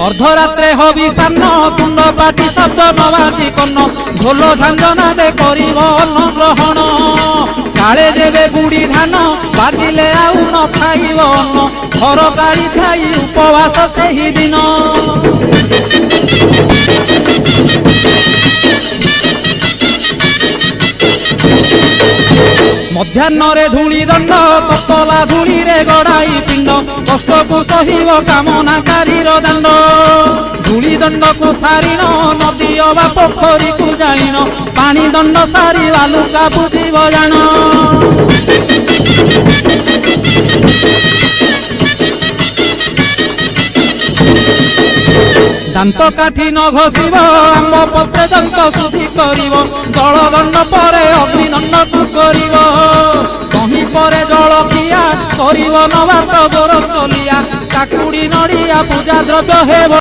अर्धरात्रे hobby सान्न तुंड पाटी शब्द नबाजी कन्न ढोल झांझना दे करिब अन्न ग्रहण काले देवे गुड़ी धान बाजिले आउ न खाइब अन्न घर गाड़ी खाई उपवास सेही दिन मध्याह्न धूली दंड ततला धूली रे गड़ाई पिंड कष्ट को सहिब कामनाकारी दांड धूली दंड को सारिन नदी अबा पोखरी को जाइन पानी दंड सारी बालुका बुझिब जान दांत काठी न घोषिब आंब पत्रे दंत शुद्धि करिब जल दंड पर अग्निदंड को करिब कहीं पर जल किया करिब नबात गोरसलिया काकुड़ी नड़िया पूजा द्रव्य हेब।